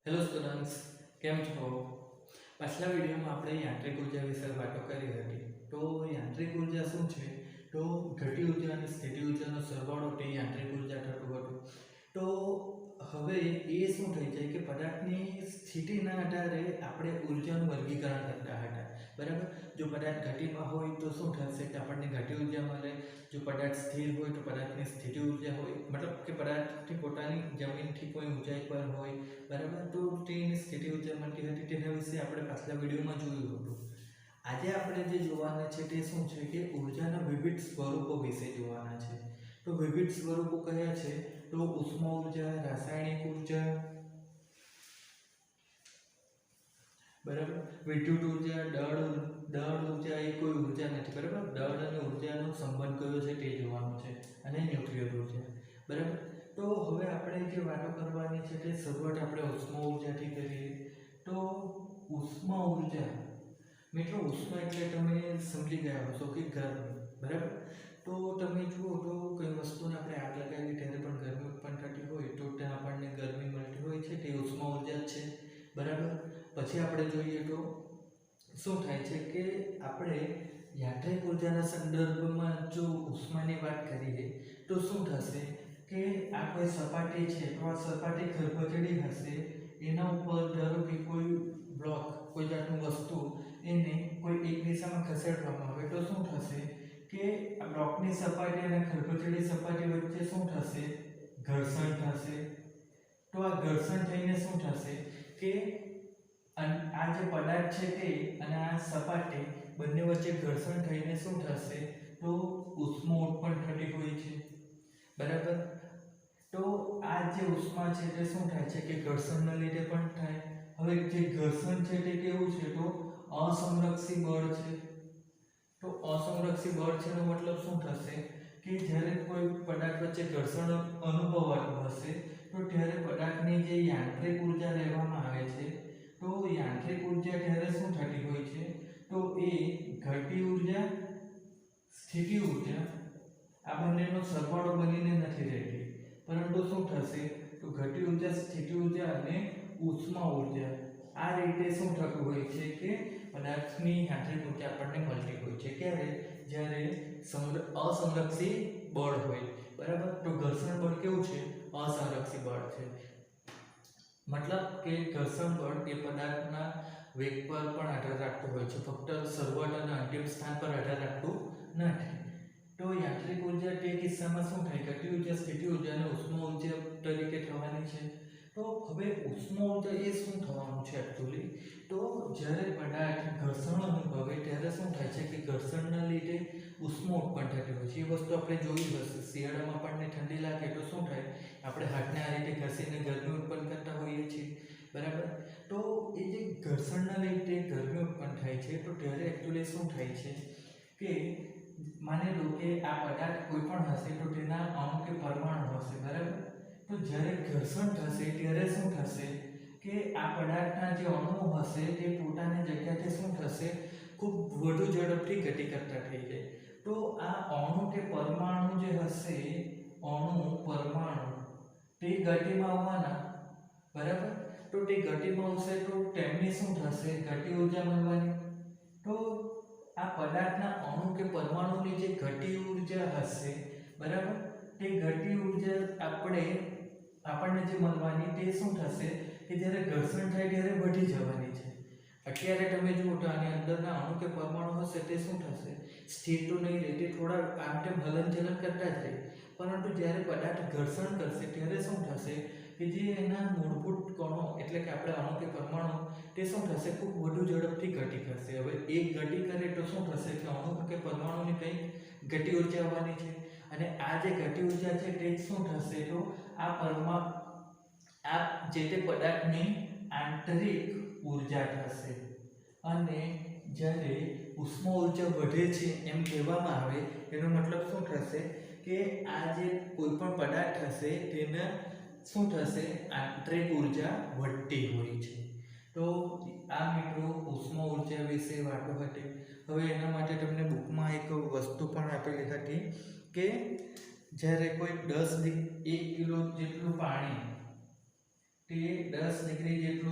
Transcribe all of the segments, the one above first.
Hello students, કેમ છો? પાછલા વિડીયોમાં આપણે યાંત્રિક ઉર્જા વિશે વાતો કરી હતી. તો યાંત્રિક ઉર્જા શું છે? તો ઘટી ઉર્જા અને સ્થિતિ ઉર્જાનો સરવાળો તે યાંત્રિક ઉર્જા થતું હતું. તો હવે એ શું થઈ જાય કે પદાર્થની સ્થિતિના આધારે આપણે ઉર્જાનું વર્ગીકરણ કરતા હતા. બરાબર? જો પદાર્થ ઘટીમાં હોય તો શું થશે કે આપણને ઘટી ઉર્જા મળે. જો પદાર્થ સ્થિર હોય તો પદાર્થની સ્થિતિ ઉર્જા હોય, મતલબ કે પદાર્થની પોતાની જમીનથી કોઈ ઊંચાઈ પર હોય, બરાબર, તો તેની સ્થિતિ ઉર્જા મળતી હતી. તેના વિશે આપણે પાછલા વિડીયોમાં જોયું હતું. આજે આપણે જે જોવાના છે તે શું છે કે ઉર્જાના વિવિધ સ્વરૂપો વિશે જોવાના છે. તો વિવિધ સ્વરૂપો કયા છે? તો ઉષ્મા ઉર્જા, રાસાયણિક ઉર્જા, બરાબર, વિદ્યુત ઉર્જા, દળ ઉર્જા એ કોઈ ઉર્જા નથી. બરાબર, દળ અને ઉર્જાનો સંબંધ કયો છે તે જોવાનું છે, અને ન્યુક્લિયર ઉર્જા. બરાબર, તો હવે આપણે જે વાતો કરવાની છે તે શરૂઆત આપણે ઉષ્મા ઉર્જાથી કરીએ. તો ઉષ્મા ઉર્જા, મિત્રો, ઉષ્મા એટલે તમે સમજી ગયા હશો કે ગરમી. બરાબર, તો તમે જુઓ તો કોઈ વસ્તુને આપણે આગ લગાવીએ ત્યારે પણ ગરમી ઉત્પન્ન થતી હોય તો ત્યાં આપણને ગરમી મળતી હોય છે, તે ઉષ્મા ઉર્જા જ છે. બરાબર, પછી આપણે જોઈએ તો શું થાય છે કે આપણે યાંત્રિક ઉર્જાના સંદર્ભમાં જો ઉષ્માની વાત કરીએ તો શું થશે કે આ કોઈ સપાટી છે, તો આ સપાટી ખરબચડી હશે, એના ઉપર ધારો કે કોઈ બ્લોક, કોઈ જાતનું વસ્તુ, એને કોઈ એક દિશામાં ખસેડવામાં આવે તો શું થશે કે આ બ્લોકની સપાટી અને ખરબચડી સપાટી વચ્ચે શું થશે? ઘર્ષણ થશે. તો આ ઘર્ષણ થઈને શું થશે કે આ જે પદાર્થ છે તે અને આ સપાટી બંને વચ્ચે ઘર્ષણ થઈને શું થશે? તો ઉષ્મા ઉત્પન્ન થતી હોય છે. બરાબર, તો આ જે ઉષ્મા છે તે શું થાય છે કે ઘર્ષણના લીધે પણ થાય. હવે જે ઘર્ષણ છે તે કેવું છે? તો અસંરક્ષી બળ છે. તો અસંરક્ષી બળ છે એનો મતલબ શું થશે કે જ્યારે કોઈ પદાર્થ વચ્ચે ઘર્ષણ અનુભવાતું હશે તો ત્યારે પદાર્થની જે યાંત્રિક ઉર્જા લેવામાં આવે છે, તો યાંત્રિક ઉર્જા ત્યારે શું થતી હોય છે? તો એ ઘટી ઉર્જા, સ્થિતિ ઉર્જા, આ બંનેનો સરવાળો બનીને નથી રહેતી, પરંતુ શું થશે? તો ઘટી ઉર્જા, સ્થિતિ ઉર્જા અને ઉષ્મા ઉર્જા, આ રીતે શું થતું હોય છે કે પદાર્થની યાંત્રિક ઉર્જા આપણને મળતી હોય છે. ક્યારે? જ્યારે અસંરક્ષી બળ હોય. બરાબર, તો ઘર્ષણ બળ કેવું છે? અસંરક્ષી બળ છે. મતલબ કે ઘર્ષણ બળ એ પદાર્થના વેગ પર પણ આધાર રાખતું હોય છે, ફક્ત શરૂઆત અને અંતિમ સ્થાન પર આધાર રાખતું નથી. તો યાંત્રિક ઉર્જા તે કિસ્સામાં શું થાય? ઘટી ઉર્જા, સ્થિતિ ઉર્જા અને ઉષ્મા ઉર્જા તરીકે થવાની છે. તો હવે ઉષ્મા ઉર્જા એ શું થવાનું છે એકચ્યુઅલી? તો જ્યારે પદાર્થ ઘર્ષણ અનુભવે ત્યારે શું થાય છે કે ઘર્ષણના લીધે ઉષ્મા ઉત્પન્ન થતી હોય છે. એ વસ્તુ આપણે જોઈ હશે. શિયાળામાં આપણને ઠંડી લાગે તો શું થાય? આપણે હાથને આ રીતે ઘસીને ગરમી ઉત્પન્ન કરતા હોઈએ છીએ. બરાબર, તો એ જે ઘર્ષણના લીધે ગરમી ઉત્પન્ન થાય છે તો ત્યારે એકચ્યુઅલી શું થાય છે કે માની લો કે આ પદાર્થ કોઈ પણ હશે તો તેના અણુ કે પરમાણુ હશે. બરાબર, તો જ્યારે ઘર્ષણ થશે ત્યારે શું થશે કે આ પદાર્થના જે અણુઓ હશે તે પોતાની જગ્યાથી શું થશે? ખૂબ વધુ ઝડપથી ગતિ કરતા થઈ જાય. તો આ અણુ કે પરમાણુ જે હશે, અણુ, પરમાણુ, તે ગતિમાં આવવાના. બરાબર, તો તે ગતિમાં આવશે તો તેમની શું થશે? ગતિ ઉર્જા મળવાની. તો આ પદાર્થના અણુ કે પરમાણુની જે ગતિ ઉર્જા હશે, બરાબર, તે ગતિ ઉર્જા આપણને જે મળવાની તે શું થશે કે જ્યારે ઘર્ષણ થાય ત્યારે વધી જવાની છે. અત્યારે તમે જુઓ તો આની અંદરના અણુ કે પરમાણુ હશે તે શું થશે? સ્થિર તો નહીં રહે, તે થોડા આમ તેમ હલનચલન કરતા જ રહે. પરંતુ જ્યારે પદાર્થ ઘર્ષણ કરશે ત્યારે શું થશે કે જે એના મૂળભૂત કણો, એટલે કે આપણે અણુ કે પરમાણુ, તે શું થશે? ખૂબ વધુ ઝડપથી ગતિ કરશે. હવે એક ગતિ કરે તો શું થશે કે અણુ કે પરમાણુની કંઈક ગતિ ઉર્જા આવવાની છે, અને આ જે ગતિ ઉર્જા છે તે શું થશે? તો આ જે તે પદાર્થની આંતરિક ઉર્જા થશે. અને જ્યારે ઉષ્મા ઉર્જા વધે છે એમ કહેવામાં આવે, એનો મતલબ શું થશે કે આ જે કોઈ પણ પદાર્થ હશે તેના શું થશે? આંતરિક ઉર્જા વધતી હોય છે. તો આ મિત્રો ઉષ્મા ઉર્જા વિશે વાતો હતી. હવે એના માટે તમને બુકમાં એક વસ્તુ પણ આપેલી હતી કે જ્યારે કોઈ 1 કિલો જેટલું પાણી તે 10 ડિગ્રી જેટલું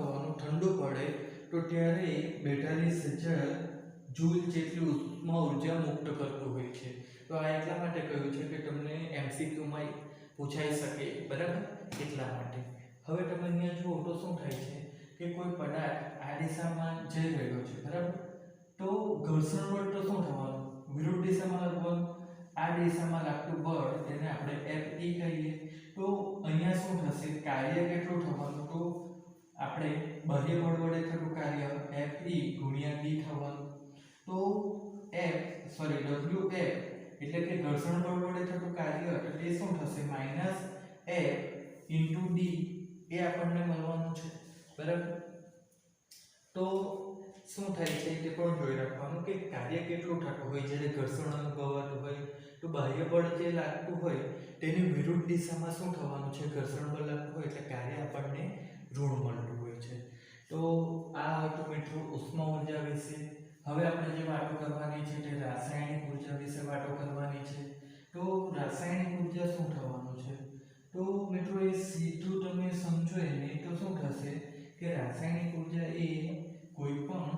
થવાનું, ઠંડુ પડે તો ત્યારે 42,000 જૂલ જેટલી ઉષ્મા ઉર્જા મુક્ત કરતું હોય છે. તો આ એટલા માટે કહ્યું છે કે તમને એમસીક્યુમાં પૂછાઈ શકે, બરાબર, એટલા માટે. હવે તમે અહીંયા જુઓ તો શું થાય છે કે કોઈ પદાર્થ આ દિશામાં જઈ રહ્યો છે, બરાબર, તો ઘર્ષણ બળ તો શું થવાનું, વિરુદ્ધ દિશામાં લાગવાનું. આ દિશામાં લાગતું બળ તેને આપણે Fe કહીએ. તો અહીંયા શું થશે, કાર્ય કેટલું થવાનું, તો આપણે બાહ્ય બળ વડે થતું કાર્ય Fe ગુણ્યા B થવાનું. તો Wf એટલે કે ઘર્ષણ બળ વડે થતું કાર્ય તો તે શું થશે, માઈનસ F ઇન્ટુ D એ આપણને મળવાનું છે, બરાબર. તો શું થાય છે તે પણ જોઈ રાખવાનું કે કાર્ય કેટલું થતું હોય જ્યારે ઘર્ષણ અનુભવાતું હોય. તો બાહ્ય બળ જે લાગતું હોય તેની વિરુદ્ધ દિશામાં શું થવાનું છે, ઘર્ષણ બળ લાગતું હોય એટલે કાર્ય આપણને ઋણ મળતું હોય છે. તો આ હતું મિત્રો ઉષ્મા ઉર્જા વિશે. હવે આપણે જે વાતો કરવાની છે તે રાસાયણિક ઉર્જા વિશે વાતો કરવાની છે. તો રાસાયણિક ઉર્જા શું થવાનું છે, તો મિત્રો એ સીધું તમે સમજો એને તો શું થશે કે રાસાયણિક ઉર્જા એ કોઈ પણ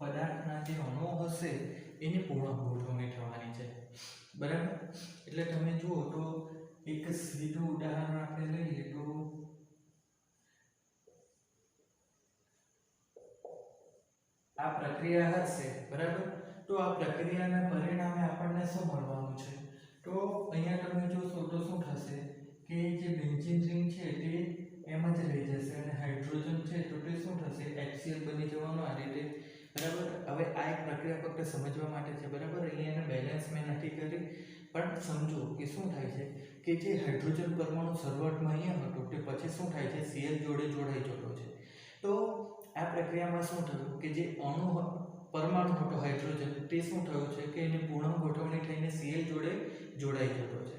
પદાર્થના જે અણુઓ હશે એની પૂર્ણ ગોઠવણી થવાની છે, બરાબર. એટલે તમે જુઓ તો એક સીધું ઉદાહરણ આપણે લઈએ તો આ પ્રક્રિયા હશે, બરાબર. તો આ પ્રક્રિયાના પરિણામે આપણને શું મળવાનું છે, તો અહીંયા તમે જોશો તો શું થશે કે જે બેન્ઝીન રિંગ છે તે એમ જ રહી જશે અને હાઇડ્રોજન છે તો તે શું થશે, HCl બની જવાનું આ રીતે, બરાબર. હવે આ એક પ્રક્રિયા ફક્ત સમજવા માટે છે, બરાબર. અહીંયા એને બેલેન્સ મેં નથી કરી, પણ સમજો કે શું થાય છે કે જે હાઇડ્રોજન પરમાણુ શરૂઆતમાં અહીંયા હતો તે પછી શું થાય છે, Cl જોડે જોડાઈ જતો છે. તો આ પ્રક્રિયામાં શું થયું કે જે અણુ પરમાણુ હતો હાઇડ્રોજન તે શું થયું છે કે એની પૂર્ણ ગોઠવણી થઈને Cl જોડે જોડાઈ જતો છે.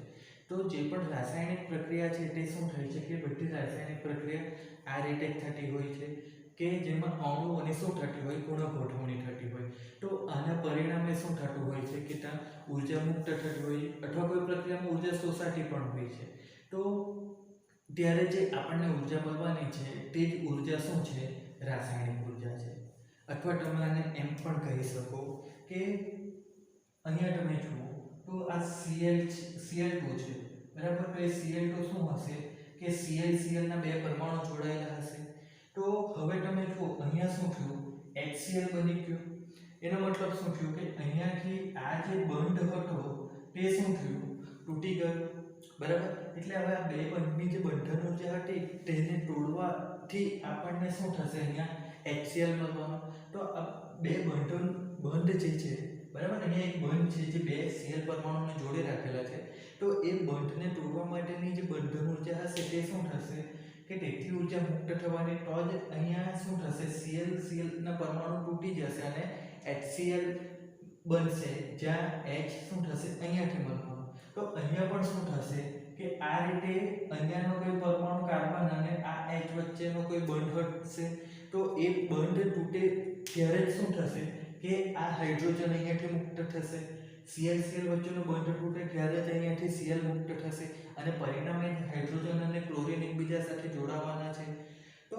તો જે પણ રાસાયણિક પ્રક્રિયા છે તે શું થાય છે કે બધી રાસાયણિક પ્રક્રિયા આ રીતે થતી હોય છે કે જેમાં અણુઓની શું થતી હોય, પૂર્ણ ગોઠવણી થતી હોય. તો આના પરિણામે શું થતું હોય છે કે ત્યાં ઉર્જા મુક્ત થતી હોય અથવા કોઈ પ્રક્રિયામાં ઉર્જા શોષાતી પણ હોય છે. તો ત્યારે જે આપણને ઉર્જા મળવાની છે તે જ ઉર્જા શું છે, રાસાયણિક ઉર્જા છે. અથવા તમે આને એમ પણ કહી શકો કે અહીંયા તમે જુઓ તો આ Cl2 છે, બરાબર. તો એ Cl2 શું હશે કે Cl ના બે પરમાણુ જોડાયેલા હશે. તો હવે તમે જુઓ અહીંયા શું થયું, HCl બની ગયું. એનો મતલબ શું થયું કે અહીંયાથી આ જે બંધ હતો તે શું થયું, તૂટી ગયો, બરાબર. એટલે હવે આ બે બંધની જે બંધન ઉર્જા હતી તેને તોડવાથી આપણને શું થશે, અહીંયા HCl મળવાનું. તો આ બે બંધ જે છે, બરાબર, અહીંયા એક બંધ છે જે બે Cl પરમાણુને જોડે રાખેલા છે. તો એ બંધને તોડવા માટેની જે બંધન ઉર્જા હશે તે શું થશે કે તેટલી ઉર્જા મુક્ત થવાની તો જ અહીંયા શું થશે, Cl ના પરમાણુ તૂટી જશે અને HCl બનશે, જ્યાં H શું થશે, અહીંયાથી મળવાનું. તો અહીંયા પણ શું થશે કે આ રીતે અહીંયાનો કોઈ પરમાણુ કાર્બન અને આ H વચ્ચેનો કોઈ બંધ હશે. તો એ બંધ તૂટે ત્યારે જ શું થશે કે આ હાઇડ્રોજન અહીંયાથી મુક્ત થશે. Cl વચ્ચેનો બંધ તૂટે ત્યારે જ અહીંયાથી Cl મુક્ત થશે અને પરિણામે હાઇડ્રોજન અને ક્લોરીન એકબીજા સાથે જોડાવાના છે. તો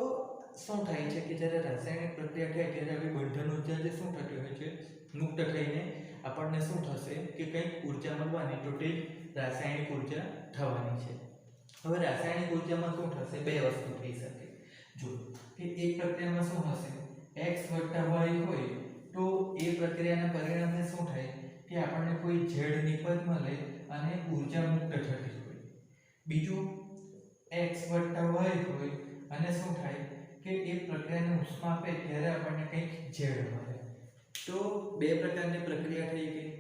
શું થાય છે કે જ્યારે રાસાયણિક પ્રક્રિયા થાય ત્યારે આવી બંધન ઉર્જા જે શું થતી હોય છે, મુક્ત થઈને આપણને શું થશે કે કંઈક ઉર્જા મળવાની, તો તે રાસાયણિક ઉર્જા થવાની છે. હવે રાસાયણિક ઉર્જામાં શું થશે, બે વસ્તુ થઈ શકે. જો કે એક પ્રક્રિયામાં શું હશે, x + y હોય તો એ પ્રક્રિયાના પરિણામે શું થાય કે આપણને કોઈ z નિપજ મળે અને ઉર્જા મુક્ત થતી હોય. બીજું x + y હોય અને શું થાય કે એ પ્રક્રિયાને ઉષ્મા આપે ત્યારે આપણને કંઈક z મળે. તો બે પ્રકારની પ્રક્રિયા થઈ ગઈ,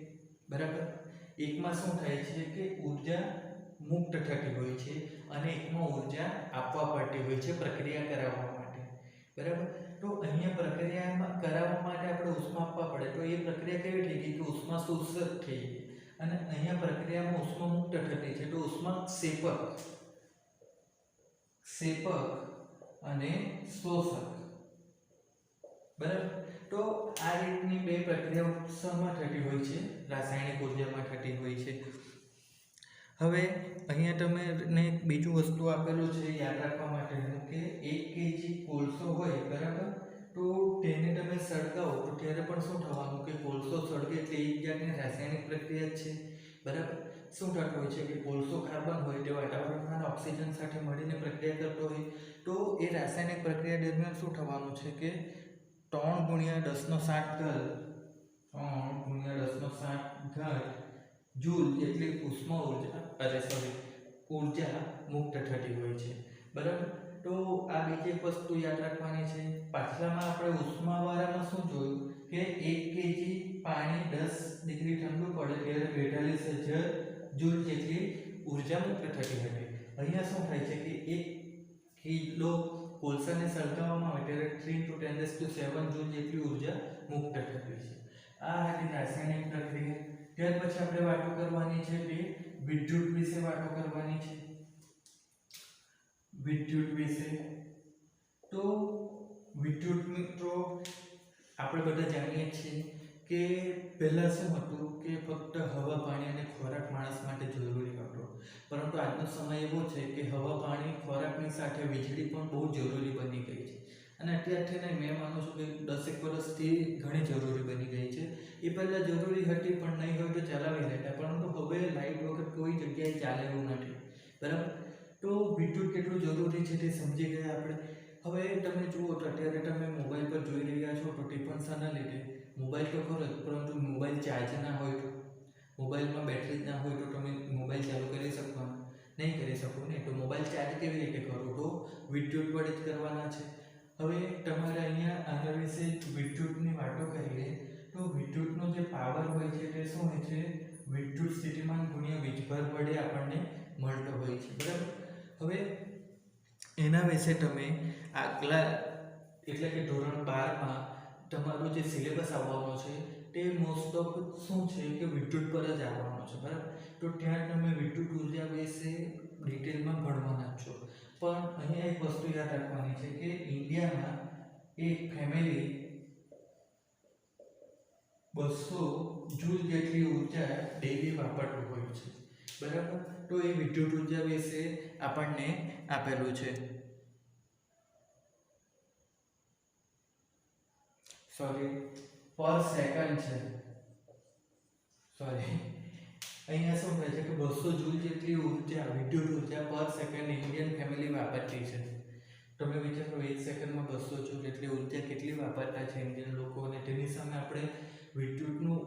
બરાબર. એકમાં શું થાય છે કે ઉર્જા મુક્ત થતી હોય છે અને એકમાં ઉર્જા આપવા પડતી હોય છે પ્રક્રિયા કરાવવા માટે, બરાબર. તો અહીંયા પ્રક્રિયામાં કરાવવા માટે આપણે ઉષ્મા આપવા પડે. તો એ પ્રક્રિયા કેવી થઈ ગઈ કે ઉષ્મા શોષક થઈ ગઈ અને અહીંયા પ્રક્રિયામાં ઉષ્મા મુક્ત થતી છે. તો ઉષ્મા ક્ષેપક અને શોષક, બરાબર. તો આ રીતની બે પ્રક્રિયાઓ શેમાં થતી હોય છે, રાસાયણિક ઉર્જામાં થતી હોય છે. હવે અહીંયા તમને એક બીજું વસ્તુ આપેલું છે યાદ રાખવા માટેનું કે 1 kg કોલસો હોય બરાબર, તો તેને તમે સળગાવો તો ત્યારે પણ શું થવાનું કે કોલસો સળગે એટલે એક જાતની રાસાયણિક પ્રક્રિયા જ છે બરાબર. શું થતું હોય છે કે કોલસો કાર્બન હોય તે વાતાવરણના ઓક્સિજન સાથે મળીને પ્રક્રિયા કરતો હોય, તો એ રાસાયણિક પ્રક્રિયા દરમિયાન શું થવાનું છે કે 3 × 10⁻⁷ જૂલ જેટલી ઉર્જા મુક્ત થતી હોય છે બરાબર. તો આ બીજી એક વસ્તુ યાદ રાખવાની છે. પાછલામાં આપણે ઉષ્માવાળામાં શું જોયું કે 1 kg પાણી 10 ડિગ્રી ઠંડુ પડે ત્યારે 42,000 જૂલ જેટલી ઉર્જા મુક્ત થતી હતી. અહીંયા શું થાય છે કે 1 કિલો કોલસાને સળગાવવામાં આવે ત્યારે 3 × 10⁷ જૂલ જેટલી ઉર્જા મુક્ત થતી છે. આ હતી રાસાયણિક પ્રક્રિયા. ત્યાર પછી આપણે વાતો કરવાની છે તે વિદ્યુત વિશે વાતો કરવાની છે. વિદ્યુત વિશે તો વિદ્યુત મિત્રો આપણે બધા જાણીએ છીએ કે પહેલા શું હતું કે ફક્ત હવા પાણી અને ખોરાક માણસ માટે જરૂરી હતો, પરંતુ આજનો સમય એવો છે કે હવા પાણી ખોરાકની સાથે વીજળી પણ બહુ જરૂરી બની ગઈ છે. અને અત્યારથી નહીં, મેં માનું છું કે 10 વર્ષથી ઘણી જરૂરી બની ગઈ છે. એ પહેલાં જરૂરી હતી પણ નહીં હોય તો ચલાવી લેતા, પરંતુ હવે લાઇટ વગર કોઈ જગ્યાએ ચાલે એવું નથી બરાબર. તો વિદ્યુત કેટલું જરૂરી છે તે સમજી ગયા આપણે. હવે તમે જુઓ તો અત્યારે તમે મોબાઈલ પર જોઈ રહ્યા છો તો ટિફન શાના લીધે? મોબાઈલ તો ખરો જ, પરંતુ મોબાઈલ ચાર્જ ના હોય તો, મોબાઈલમાં બેટરી જ ના હોય તો તમે મોબાઈલ ચાલુ કરી શકવાના નહીં, કરી શકો ને. તો મોબાઈલ ચાર્જ કેવી રીતે કરો? તો વિદ્યુત વડે જ કરવાના છે. હવે તમારે અહીંયા આના વિશે વિદ્યુતની વાતો કરીએ તો વિદ્યુતનો જે પાવર હોય છે તે શું હોય છે? વિદ્યુત સ્થિતિમાન ગુણ્યા વીજભાર વડે આપણને મળતો હોય છે બરાબર. હવે એના વિશે તમે આગલા એટલે કે ધોરણ 12માં તમારો જે સિલેબસ આવવાનો છે તે મોસ્ટ ઓફ શું છે કે વિદ્યુત પર જ આવવાનો છે બરાબર. તો ત્યાં તમે વિદ્યુત ઉર્જા વિશે ડિટેલમાં ભણવાના જ છો. પણ અહીંયા એક વસ્તુ યાદ રાખવાની છે કે ઇન્ડિયામાં એક ફેમિલી 200 જૂલ જેટલી ઉર્જા ડેલી વાપરતું હોય છે બરાબર. તો એ વિદ્યુત ઉર્જા વિશે આપણને આપેલું છે. પર સેકન્ડ છે. અહીંયા શું થાય છે કે 200 જૂલ જેટલી ઉર્જા વિદ્યુત ઉર્જા પર સેકન્ડ ઇન્ડિયન ફેમિલી વાપરતી છે. તમે વિચારો 1 સેકન્ડમાં 200 જૂલ જેટલી ઉર્જા કેટલી વાપરતા છે ઇન્ડિયન લોકો, અને તેની સામે આપણે વિદ્યુતનું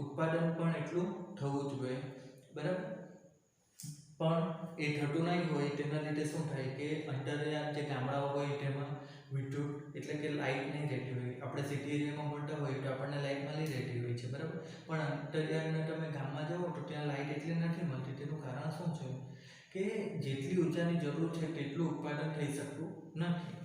ઉત્પાદન પણ એટલું થવું જોઈએ બરાબર. પણ એ થતું નહીં હોય તેના લીધે શું થાય કે અંતરિયાળ જે ગામડાઓ હોય તેમાં વિદ્યુત એટલે કે લાઇટ નહીં રહેતી હોય. આપણે સિટી એરિયામાં ભણતા હોય તો આપણને લાઇટ મળી રહેતી હોય છે બરાબર. પણ અંતરિયાળના તમે ગામમાં જાઓ તો ત્યાં લાઇટ એટલી નથી મળતી. તેનું કારણ શું છે કે જેટલી ઉર્જાની જરૂર છે તેટલું ઉત્પાદન થઈ શકતું નથી.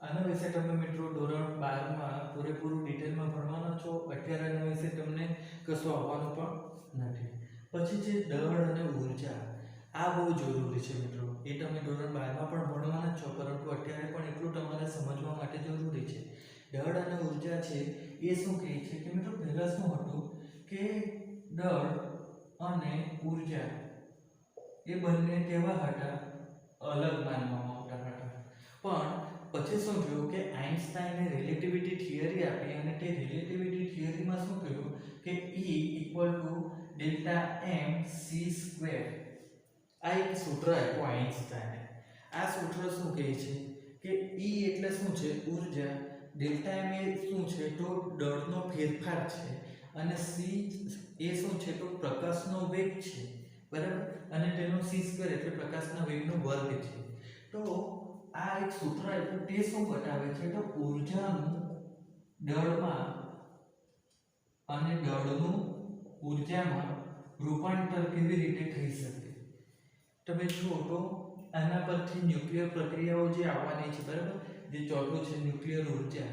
આના વિશે તમે મિત્રો ધોરણ 12માં પૂરેપૂરું ડિટેલમાં ભણવાના છો. અત્યારે આના વિશે તમને કશું આવવાનું પણ નથી. પછી છે દળ અને ઉર્જા. આ બહુ જરૂરી છે મિત્રો. એ તમે ધોરણ 12માં પણ ભણવાના છો, પરંતુ અત્યારે પણ એટલું તમારે સમજવા માટે જરૂરી છે. દળ અને ઉર્જા છે એ શું કહે છે કે મિત્રો પહેલાં શું હતું કે દળ અને ઉર્જા એ બંને કેવા હતા? અલગ માનવામાં આવતા હતા. પણ પછી શું થયું કે આઇન્સ્ટાઈને રિલેટિવિટી થિયરી આપી, અને તે રિલેટિવિટી થિયરીમાં શું કહ્યું કે E = Δmc². આ એક સૂત્ર આપ્યું આઇન્સ્ટાઈને. આ સૂત્ર શું કહે છે કે E એટલે શું છે? ઉર્જા. ડેલ્ટા m એ શું છે? તો દળનો ફેરફાર છે. અને c એ શું છે? તો પ્રકાશનો વેગ છે બરાબર. અને તેનો c² એટલે પ્રકાશના વેગનો વર્ગ છે. તો આ એક સૂત્ર આપ્યું તે શું બતાવે છે? તો ઉર્જાનું દળમાં અને દળનું ઉર્જામાં રૂપાંતર કેવી રીતે થઈ શકે. તમે જુઓ તો આના પરથી ન્યુક્લિયર પ્રક્રિયાઓ જે આવવાની છે બરાબર. જે ચોથું છે ન્યુક્લિયર ઉર્જા.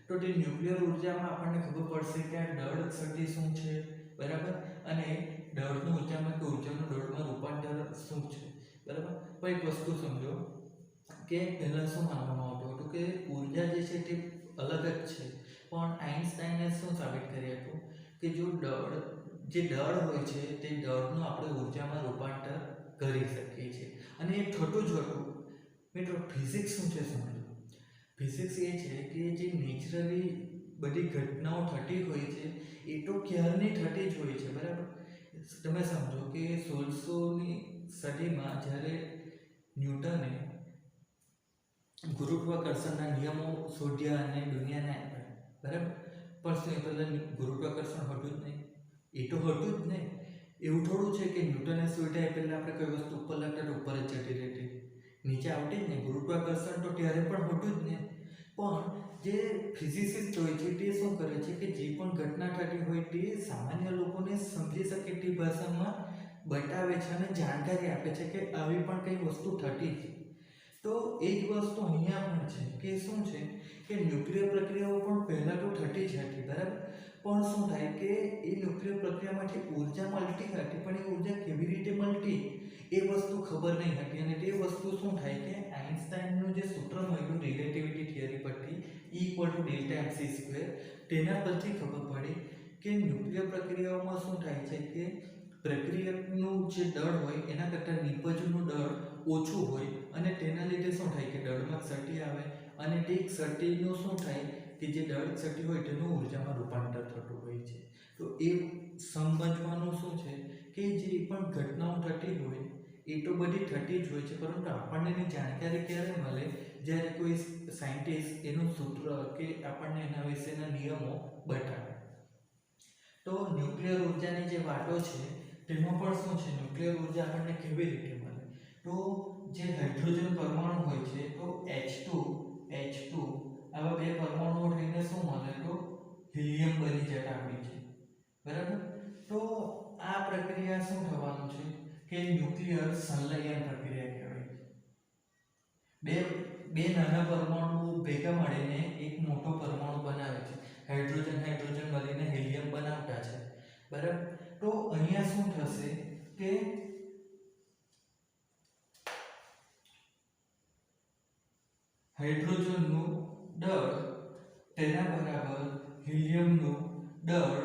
તો તે ન્યુક્લિયર ઉર્જામાં આપણને ખબર પડશે કે આ દળ શક્તિ શું છે બરાબર, અને દળનું ઉર્જામાં કે ઉર્જાનું દળમાં રૂપાંતર શું છે બરાબર. પણ એક વસ્તુ સમજો કે પહેલાં શું માનવામાં આવતું હતું કે ઉર્જા જે છે તે અલગ જ છે. પણ આઇન્સ્ટાઈને શું સાબિત કરી આપ્યું કે જો જે દળ હોય છે તે દળનું આપણે ઉર્જામાં રૂપાંતર કરી શકીએ છીએ અને એ થતું જ હતું. મિત્રો ફિઝિક્સ શું છે સમજો. ફિઝિક્સ એ છે કે જે નેચરલી બધી ઘટનાઓ થતી હોય છે એ તો ક્યારની થતી જ હોય છે, બરાબર. તમે સમજો કે 1600ની સદીમાં જ્યારે ન્યૂટને ગુરુત્વાકર્ષણના નિયમો શોધ્યા અને દુનિયાને આપ્યા, બરાબર. પણ શું એ પહેલાં ગુરુત્વાકર્ષણ હતું જ નહીં? એ તો હતું જ ને. એવું થોડું છે કે ન્યૂટને શોધ્યા એ પહેલાં આપણે કોઈ વસ્તુ ઉપર લાગતા તો ઉપર જ જતી રહેતી, નીચે આવતી જ ને. ગુરુત્વાકર્ષણ તો ત્યારે પણ હતું જ ને. પણ જે ફિઝિસિસ્ટ હોય છે તે શું કરે છે કે જે પણ ઘટના થતી હોય તે સામાન્ય લોકોને સમજી શકે તે ભાષામાં બતાવે છે અને જાણકારી આપે છે કે આવી પણ કંઈ વસ્તુ થતી છે. તો એ જ વસ્તુ અહીંયા પણ છે કે શું છે કે ન્યુક્લિયર પ્રક્રિયાઓ પણ પહેલાં તો થતી જ હતી, બરાબર. પણ શું થાય કે એ ન્યુક્લિયર પ્રક્રિયામાંથી ઉર્જા મળતી હતી, પણ એ ઉર્જા કેવી રીતે મળતી એ વસ્તુ ખબર નહીં હતી. અને તે વસ્તુ શું થાય કે આઇન્સ્ટાઈનનું જે સૂત્ર મળ્યું રિલેટિવિટી થિયરી પરથી E=Δmc², તેના પરથી ખબર પડી કે ન્યુક્લિયર પ્રક્રિયાઓમાં શું થાય છે કે પ્રક્રિયાનું જે દળ હોય એના કરતાં નિપજનું દળ ઓછું હોય અને તેના લીધે શું થાય કે દળમાં ક્ષતિ આવે અને તે ક્ષતિનું શું થાય કે જે દળ ક્ષતિ હોય તેનું ઉર્જામાં રૂપાંતર થતું હોય છે. તો એ સમજવાનું શું છે કે જે પણ ઘટનાઓ થતી હોય એ તો બધી થતી જ હોય છે, પરંતુ આપણને એની જાણકારી ક્યારે મળે જ્યારે કોઈ સાયન્ટિસ્ટ એનું સૂત્ર કે આપણને એના વિશેના નિયમો બતાવે. તો ન્યુક્લિયર ઉર્જાની જે વાતો છે તેમાં પણ શું છે, ન્યુક્લિયર ઉર્જા આપણને કેવી રીતે મળે. તો જે હાઇડ્રોજન પરમાણુ હોય છે તો H2 આવા બે પરમાણુઓ થઈને શું મળે તો હિલિયમ બની જતા હોય છે, બરાબર. તો આ પ્રક્રિયા શું થવાનું છે કે ન્યુક્લિયર સંલયન પ્રક્રિયા કહેવાય છે. બે નાના પરમાણુઓ ભેગા મળીને એક મોટો પરમાણુ બનાવે છે. હાઇડ્રોજન મળીને હિલિયમ બનાવતા છે, બરાબર. તો અહીંયા શું થશે કે હાઇડ્રોજનનું દળ તેના બરાબર હિલિયમનું દળ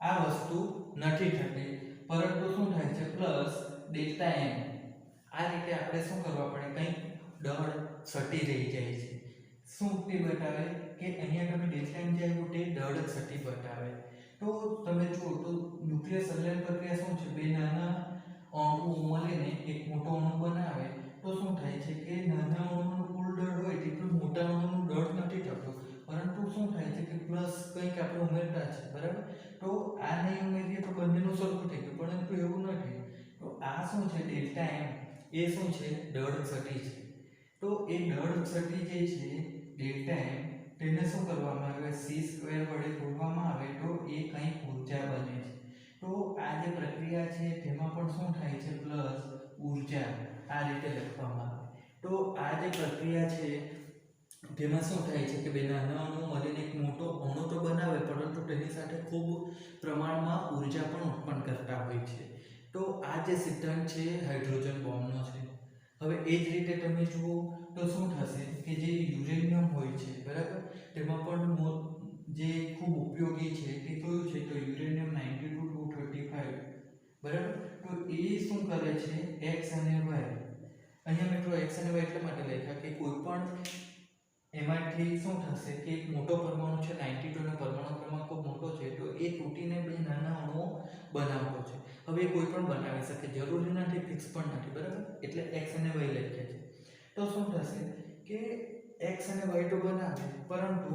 આ વસ્તુ નથી થતી, પરંતુ શું થાય છે પ્લસ Δm. આ રીતે આપણે શું કરવા પડે, કંઈક દળ સટી રહી જાય છે. શું તે બતાવે કે અહીંયા તમે Δm જે આવ્યું તે દળ સટી બતાવે. તો તમે જુઓ તો ન્યુક્લિયર સંલયન પ્રક્રિયા શું છે, બે નાના અણુઓ મળીને એક મોટો અણુ બનાવે તો શું થાય છે કે નાના અણુનું કુલ દળ હોય તેટલું મોટા અણુનું દળ નથી થતું, પરંતુ શું થાય છે કે પ્લસ કંઈક આપણે ઉમેરતા છે, બરાબર. તો આ નહીં ઉમેરીએ તો બંનેનું સરખું થઈ ગયું, પરંતુ એવું નથી. તો આ શું છે Δm એ શું છે દળ સટી છે. તો એ દળ સટી જે છે Δm તેને શું કરવામાં આવે c² વડે ગુણવામાં આવે તો એ કંઈક ઉર્જા બને છે. તો આ જે પ્રક્રિયા છે તેમાં પણ શું થાય છે પ્લસ ઉર્જા આ રીતે લખવામાં આવે. તો આ જે પ્રક્રિયા છે તેમાં શું થાય છે કે બે નાના અણુ મળીને એક મોટો અણુ તો બનાવે, પરંતુ તેની સાથે ખૂબ પ્રમાણમાં ઉર્જા પણ ઉત્પન્ન કરતા હોય છે. તો આ જે સિદ્ધાંત છે હાઇડ્રોજન બોમ્બનો છે. હવે એ જ રીતે તમે જુઓ તો શું થશે કે જે યુરેનિયમ હોય છે, બરાબર, તેમાં પણ જે ખૂબ ઉપયોગી છે તે કયું છે તો યુરેનિયમ 92-235, બરાબર. તો એ શું કરે છે x અને y. અહીંયા મિત્રો x અને y એટલા માટે લખ્યા કે કોઈ પણ એમાંથી શું થશે કે એક મોટો પરમાણુ છે 92 નો પરમાણુ ક્રમાંક ખૂબ મોટો છે, તો એ તૂટીને બે નાના અણુઓ બનાવતો છે. હવે કોઈ પણ બનાવી શકે, જરૂરી નથી, ફિક્સ પણ નથી, બરાબર. એટલે x અને y લખ્યા છે. તો શું થશે કે x અને y તો બનાવે, પરંતુ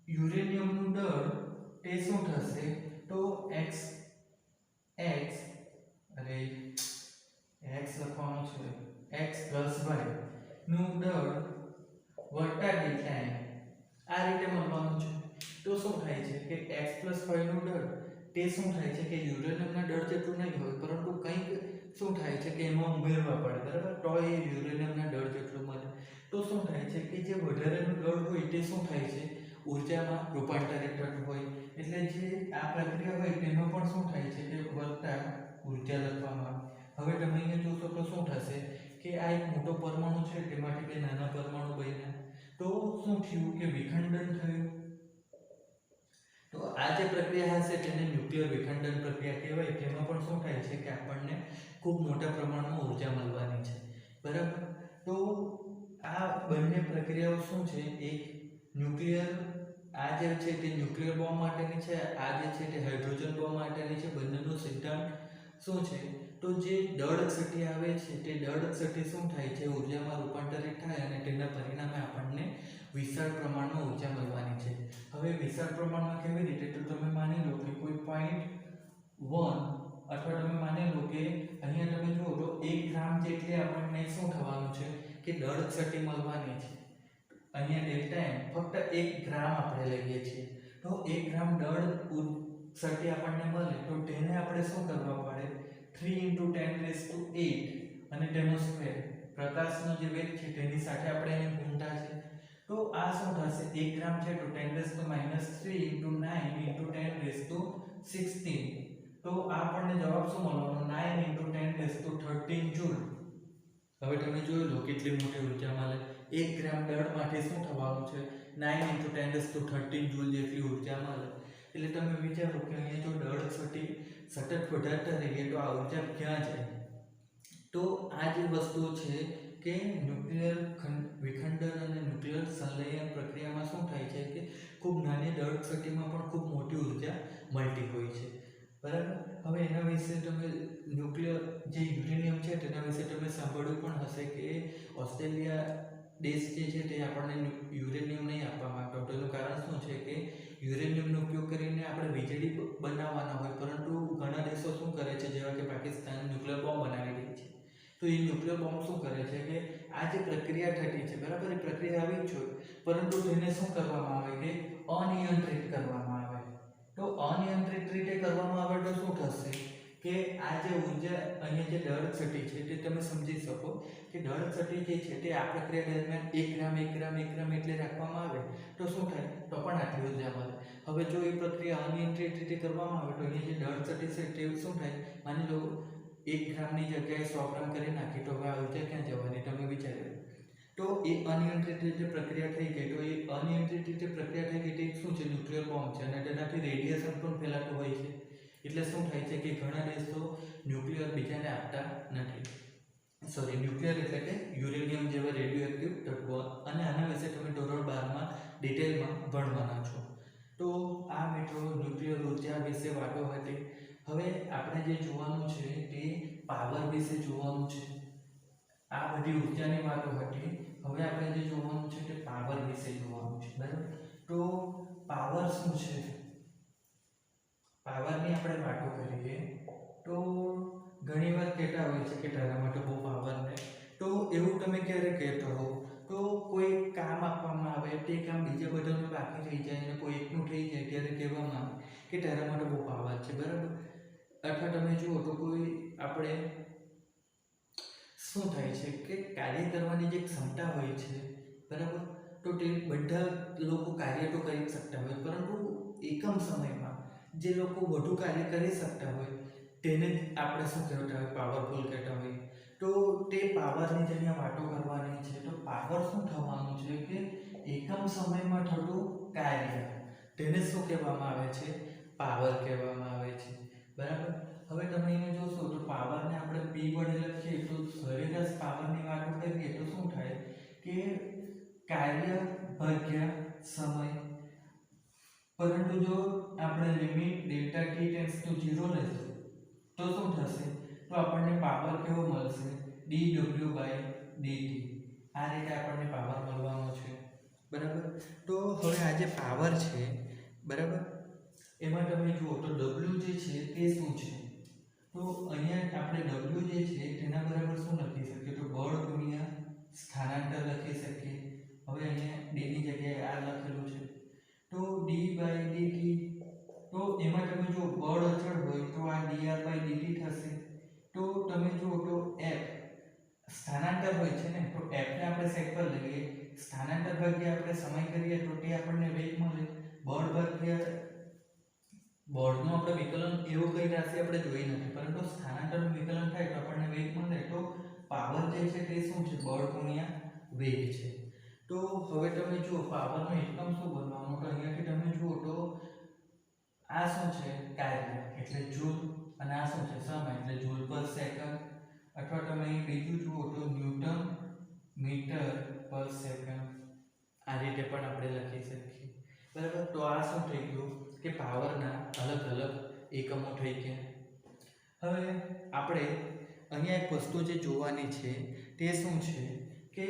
યુરેનિયમનું દળ તે શું થશે તો x લખવાનું છે x + y નું દળ વત્તા Δm આ રીતે મળવાનું છે. તો શું થાય છે કે x + y નું દળ તે શું થાય છે કે યુરેનિયમના દળ જેટલું નહીં હોય, પરંતુ કંઈક શું થાય છે કે એમાં ઉમેરવા પડે, બરાબર. તો એ યુરેનિયમના દળ જેટલું મળે. તો શું થાય છે કે જે વધારેનું દળ હોય તે શું થાય છે ઉર્જામાં રૂપાંતરિત થતું હોય. એટલે જે આ પ્રક્રિયા હોય તેમાં પણ શું થાય છે કે વત્તા ઉર્જા લખવામાં આવે. હવે તમે અહીંયા જોશો તો શું થશે કે આ એક મોટો પરમાણુ છે તેમાંથી બે નાના પરમાણુ બન્યા, તો શું થયું કે વિખંડન થયું. તો આ જે પ્રક્રિયા હશે તેને ન્યુક્લિયર વિખંડન પ્રક્રિયા કહેવાય. તેમાં પણ શું થાય છે કે આપણને ખૂબ મોટા પ્રમાણમાં ઉર્જા મળવાની છે, બરાબર. તો આ બંને પ્રક્રિયાઓ શું છે, એક ન્યુક્લિયર, આ જે છે તે ન્યુક્લિયર બોમ્બ માટેની છે, આ જે છે તે હાઇડ્રોજન બોમ્બ માટેની છે. બંનેનો સિદ્ધાંત શું છે, તો જે દળ ક્ષતિ આવે છે તે દળ ક્ષતિ શું થાય છે, ઉર્જામાં રૂપાંતરિત થાય અને તેના પરિણામે આપણને વિશાળ પ્રમાણમાં ઉર્જા મળવાની છે. હવે વિશાળ પ્રમાણમાં કેવી રીતે, તો તમે માની લો કે કોઈ 0.1 અથવા તમે માની લો કે અહીંયા તમે જુઓ તો 1 ગ્રામ જેટલી આપણને શું થવાનું છે કે દળ ક્ષતિ મળવાની છે. અહીંયા ડેલ્ટા એમ ફક્ત 1 ગ્રામ આપણે લઈએ છીએ, તો 1 ગ્રામ દળ ક્ષતિ આપણને મળે તો તેને આપણે શું કરવા પડે, 3 × 10⁸ અને તેનો સ્ક્વેર, પ્રકાશનો જે વેગ છે તેની સાથે આપણે એને ગુણતા છે. તો આ શું થશે, 1 ગ્રામ છે તો 10⁻³ × 9 × 10⁻16. તો આપણને જવાબ શું મળવાનો, 9 × 10⁻13 જૂલ. હવે તમે જોઈ લો કેટલી મોટી ઉર્જા મળે. 1 ગ્રામ દળમાંથી શું થવાનું છે, 9 × 10⁻13 જૂલ જેટલી ઉર્જા મળે. એટલે તમે વિચારો કે અહીંયા જો દળ ક્ષતિ સતત વધારતા રહીએ તો આ ઉર્જા ક્યાં જાય. તો આ જે વસ્તુઓ છે કે ન્યુક્લિયર વિખંડન અને ન્યુક્લિયર સંલયન પ્રક્રિયામાં શું થાય છે કે ખૂબ નાની દળ ક્ષતિમાં પણ ખૂબ મોટી ઉર્જા મળતી હોય છે, બરાબર. હવે એના વિશે તમે ન્યુક્લિયર જે યુરેનિયમ છે તેના વિશે તમે સાંભળ્યું પણ હશે કે ઓસ્ટ્રેલિયા દેશ જે છે તે આપણને યુરેનિયમ નહીં આપવા માંગતો. તેનું કારણ શું છે કે યુરેનિયમનો ઉપયોગ કરીને આપણે વીજળી બનાવવાના હોય, પરંતુ ઘણા દેશો શું કરે છે, જેવા કે પાકિસ્તાન ન્યુક્લિયર બોમ્બ બનાવી રહી છે. તો એ ન્યુક્લિયર બોમ્બ શું કરે છે કે આ જે પ્રક્રિયા થતી છે, બરાબર, એ પ્રક્રિયા આવી જ હોય, પરંતુ તેને શું કરવામાં આવે કે અનિયંત્રિત કરવામાં આવે. તો અનિયંત્રિત રીતે કરવામાં આવે તો શું થશે કે આ જે ઉર્જા અહીંયા જે દળ ક્ષતિ છે તે તમે સમજી શકો કે દળ ક્ષતિ જે છે તે આ પ્રક્રિયા દરમિયાન 1 ગ્રામ એટલે રાખવામાં આવે તો શું થાય, તો પણ આટલી ઉર્જા મળે. હવે જો એ પ્રક્રિયા અનિયંત્રિત રીતે કરવામાં આવે તો અહીંયા જે દળ ક્ષતિ છે તે શું થાય, માની લો 1 ગ્રામની જગ્યાએ 100 ગ્રામ કરી નાખી તો હવે આ ઉર્જા ક્યાં જવાની, તમે વિચારો. તો એ અનિયંત્રિત રીતે પ્રક્રિયા થઈ ગઈ. તો એ અનિયંત્રિત રીતે પ્રક્રિયા થઈ ગઈ તે શું છે, ન્યુક્લિયર બોમ્બ છે, અને તેનાથી રેડિયેશન પણ ફેલાતું હોય છે. એટલે શું થાય છે કે ઘણા દેશો ન્યુક્લિયર બીજાને આપતા નથી. ન્યુક્લિયર એટલે કે યુરેનિયમ જેવા રેડિયોએક્ટિવ તત્વો, અને આના વિશે તમે ધોરણ 12માં ડિટેલમાં ભણવાના છો. તો આ મિત્રો ન્યુક્લિયર ઉર્જા વિશે વાતો હતી. હવે આપણે જે જોવાનું છે તે પાવર વિશે જોવાનું છે. આ બધી ઉર્જાની વાતો હતી. હવે આપણે જે જોવાનું છે તે પાવર વિશે જોવાનું છે, બરાબર. તો પાવર શું છે, પાવરની આપણે વાતો કરીએ તો ઘણીવાર કહેતા હોય છે કે તારા માટે બહુ પાવર ને. તો એવું તમે ક્યારે કહેતો હો, તો કોઈ કામ આપવામાં આવે તે કામ બીજા બધાનું બાકી થઈ જાય અને કોઈ એકનું થઈ જાય ત્યારે કહેવામાં આવે કે તારા માટે બહુ પાવર છે, બરાબર. અથવા તમે જુઓ તો કોઈ આપણે શું થાય છે કે કાર્ય કરવાની જે ક્ષમતા હોય છે, બરાબર, તો તે બધા લોકો કાર્ય તો કરી શકતા હોય, પરંતુ એકમ સમયમાં જે લોકો વધુ કાર્ય કરી શકતા હોય તેને આપણે શું કહેતા હોય, પાવરફુલ કહેતા હોય. તો તે પાવરની જેની વાતો કરવાની છે. તો પાવર શું થવાનું છે કે એકમ સમયમાં થતું કાર્ય, તેને શું કહેવામાં આવે છે, પાવર કહેવામાં આવે છે, બરાબર. હવે તમે એને જોશો તો પાવરને આપણે P વડે લખીએ તો સરેરાશ પાવરની વાતો કરીએ તો શું થાય કે કાર્ય ભાગ્યા સમય. પરંતુ જો આપણે લિમિટ ડેલ્ટા t → 0 લેશું તો શું થશે, તો આપણને પાવર કેવો મળશે, dw/dt. આ રીતે આપણને પાવર મળવાનો છે, બરાબર. તો હવે આ જે પાવર છે, બરાબર, એમાં તમે જુઓ તો w જે છે તે શું છે, તો અહીંયા આપણે w જે છે તેના બરાબર શું લખી શકીએ, તો બળ ગુણ્યા સ્થાનાંતર લખી શકીએ. હવે અહીંયા d ની જગ્યાએ r લખેલું છે, તો d/dt. તો એમાં તમે જો બળ અચળ હોય તો આ dr/dt થશે. તો તમે જુઓ તો f સ્થાનાંતર હોય છે ને, તો f ને આપણે સેટ પર લઈએ, સ્થાનાંતર ભાગ્યા આપણે સમય કરીએ તો તે આપણને વેગ મળે. બળ ભાગ્યા બળનું આપણે વિકલન એવું કઈ રાશિ આપણે જોઈ નથી, પરંતુ સ્થાનાંતરનું વિકલન થાય તો આપણને વેગ મળે. તો પાવર જે છે તે શું છે, બળ ગુણ્યા વેગ છે. તો હવે તમે જુઓ પાવરનો એકમ શું બનવાનો, તો અહીંયાથી તમે જુઓ તો આ શું છે કાર્ય એટલે જૂલ અને આ શું છે સમય એટલે જૂલ પર સેકન્ડ અથવા તમે અહીં બીજું જુઓ તો ન્યૂટન મીટર પર સેકન્ડ આ રીતે પણ આપણે લખી શકીએ બરાબર તો આ શું થઈ ગયું કે પાવરના અલગ અલગ એકમો થઈ ગયા હવે આપણે અહીંયા એક વસ્તુ જે જોવાની છે તે શું છે કે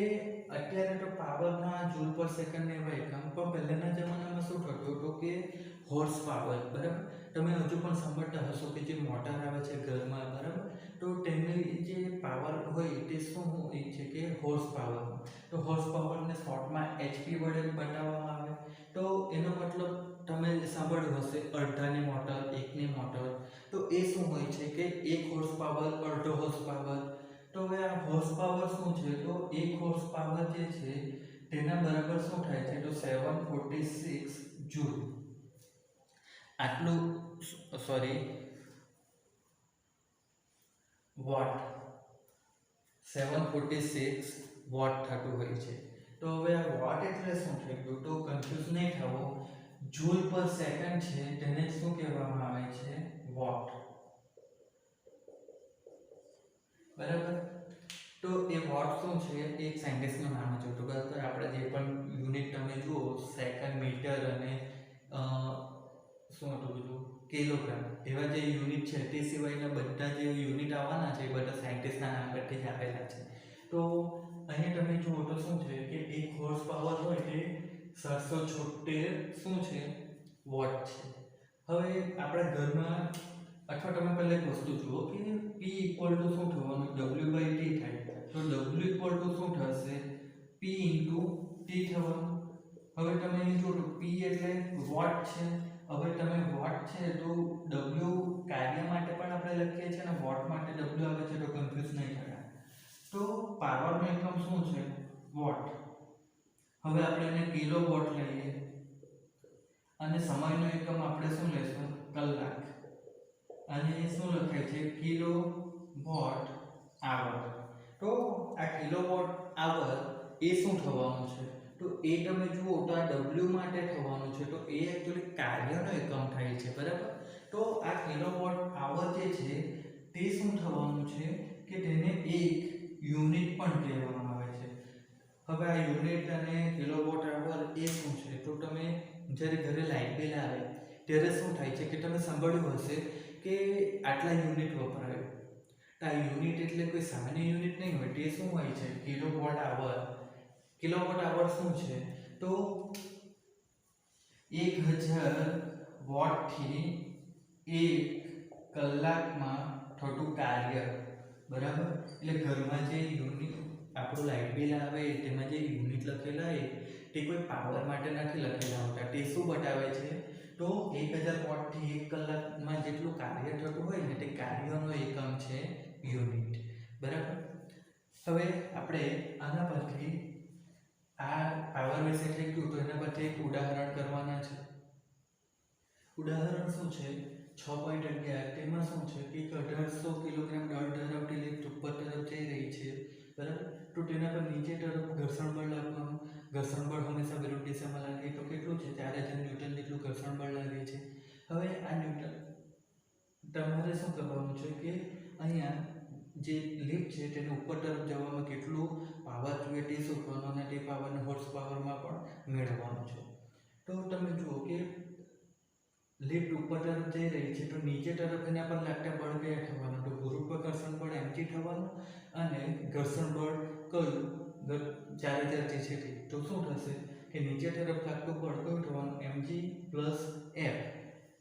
અત્યારે તો પાવરના જૂલ પર સેકન્ડ ને એવા એકમ પણ પહેલાના જમાનામાં શું થતું હતું કે હોર્સ પાવર બરાબર તમે હજુ પણ સાંભળતા હશો કે જે મોટર આવે છે ઘરમાં બરાબર તો તેની જે પાવર હોય તે શું હોય છે કે હોર્સ પાવર તો હોર્સ પાવરને શોર્ટમાં એચપી વડે બતાવવામાં આવે તો એનો મતલબ તમે સાંભળ્યું હશે અડધાની મોટર એકની મોટર તો એ શું હોય છે કે એક હોર્સ પાવર અડધો હોર્સ પાવર તો હવે આ હોર્સ પાવર શું છે તો એક હોર્સ પાવર જે છે તેના બરાબર શું થાય છે તો 746 જૂલ આટલું સોરી વોટ 746 વોટ થતું હોય છે તો હવે આ વોટ એટલે શું થઈ ગયું તો કન્ફ્યુઝ નહીં થવો જૂલ પર સેકન્ડ છે તેને શું કહેવામાં આવે છે વોટ બરાબર તો એ વોટ શું છે એક સાયન્ટિસ્ટનું નામ છે તો બરાબર આપણે જે પણ યુનિટ તમે જુઓ સેકન્ડ મીટર અને શું હતું બીજું કિલોગ્રામ એવા જે યુનિટ છે તે સિવાયના બધા જે યુનિટ આવવાના છે એ બધા સાયન્ટિસ્ટના નામ પરથી જ આપેલા છે તો અહીંયા તમે જુઓ તો શું છે કે એક હોર્સ પાવર હોય તે 776 શું છે વોટ છે હવે આપણા ઘરમાં અથવા તમે પહેલા એક વસ્તુ જુઓ કે P ઇક્વલ ટુ શું થવાનું W/T થાય તો W ઇક્વલ ટુ શું થશે P ઇન્ટુ T થવાનું હવે તમે અહીં જુઓ તો P એટલે વોટ છે હવે તમે વોટ છે તો W કાર્ય માટે પણ આપણે લખીએ છીએ અને વોટ માટે W આવે છે તો કન્ફ્યુઝ નહીં થતા તો પાવરનો એકમ શું છે વોટ હવે આપણે એને કિલો વોટ લઈએ અને સમયનો એકમ આપણે શું લેશું કલાક અને એ શું લખાય છે કિલો વોટ આવર તો આ કિલો વોટ આવર એ શું થવાનું છે તો એ તમે જુઓ તો આ W માટે થવાનું છે તો એ એકચ્યુઅલી કાર્યનો એકમ થાય છે બરાબર તો આ કિલોવોટ આવર જે છે તે શું થવાનું છે કે તેને એક યુનિટ પણ કહેવામાં આવે છે હવે આ યુનિટ અને કિલોવોટ આવર એ શું છે તો તમે જ્યારે ઘરે લાઇટ બિલ આવે ત્યારે શું થાય છે કે તમે સાંભળ્યું હશે કે આટલા યુનિટ વપરાય આ યુનિટ એટલે કોઈ સામાન્ય યુનિટ નહીં હોય તે શું હોય છે કિલોવોટ આવર કિલોવોટ આવર શું છે તો 1000 વોટથી 1 કલાકમાં થતું કાર્ય બરાબર એટલે ઘરમાં જે યુનિટ આપણું લાઇટ બિલ આવે તેમાં જે યુનિટ લખેલા હોય તે કોઈ પાવર માટે નથી લખેલા હોતા તે શું બતાવે છે તો 1000 વોટથી 1 કલાકમાં જેટલું કાર્ય થતું હોય ને તે કાર્યનો એકમ છે યુનિટ બરાબર હવે આપણે આના પરથી આ પાવર વિશે થઈ ગયું તો એના પરથી એક ઉદાહરણ કરવાના છે ઉદાહરણ શું છે 6.11 તેમાં શું છે કે 1800 કિલોગ્રામ દળ ધરાવતી લિફ્ટ ઉપર તરફ જઈ રહી છે બરાબર તો તેના પર નીચે તરફ ઘર્ષણ બળ લાગવાનું ઘર્ષણ બળ હંમેશા વિરુદ્ધ દિશામાં લાગે તો કેટલું છે 4000 ન્યૂટન જેટલું ઘર્ષણ બળ લાગે છે હવે આ ન્યૂટન તમારે શું કરવાનું છે કે અહીંયા જે લિફ્ટ છે તેને ઉપર તરફ જવામાં કેટલું પાવર જોઈએ તે શોધવાનું અને તે પાવરને હોર્સ પાવરમાં પણ મેળવવાનું છે તો તમે જુઓ કે લિફ્ટ ઉપર તરફ જઈ રહી છે તો નીચે તરફ એના પર લાગતા બળ કયા થવાનું તો ગુરુત્વાકર્ષણ બળ mg થવાનું અને ઘર્ષણ બળ કયું 4000 જે છે તો શું થશે કે નીચે તરફ લાગતું બળ કયું થવાનું mg + f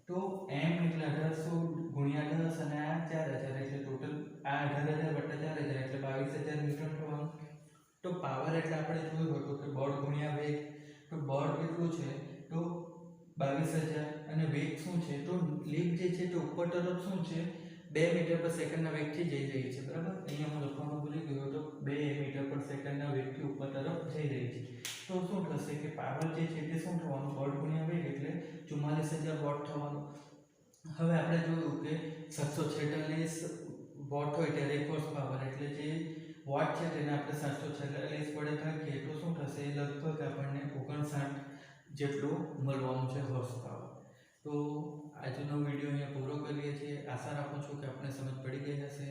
તો m એટલે 1800 ગુણ્યા 10 અને આ 4000 એટલે ટોટલ આ 18000 વત્તા 4000 એટલે 22000 ન્યૂટન થવાનું તો પાવર એટલે આપણે જોયું હતું કે બળ ગુણ્યા વેગ તો બળ કેટલું છે તો 22000 અને વેગ શું છે તો લિફ્ટ જે છે તે ઉપર તરફ શું છે 2 મીટર પર સેકન્ડના વેગથી જઈ રહી છે બરાબર અહીંયા હું લખવાનું ભૂલી ગયો તો 2 મીટર પર સેકન્ડના વેગથી ઉપર તરફ જઈ રહી છે તો શું થશે કે પાવર જે છે તે શું થવાનું બળ ગુણ્યા વેગ એટલે 44000 વોટ થવાનું હવે આપણે જોયું કે 746 વોટ હોય ત્યારે 1 હોર્સ પાવર એટલે જે વોટ છે તેને આપણે 746 વડે ભાગીએ તો શું થશે લગભગ આપણને 59 જેટલું મળવાનું છે હોર્સ પાવર તો આજનો વિડીયો અહીંયા પૂરો કરીએ છીએ. આશા રાખું છું કે આપને સમજ પડી ગઈ હશે.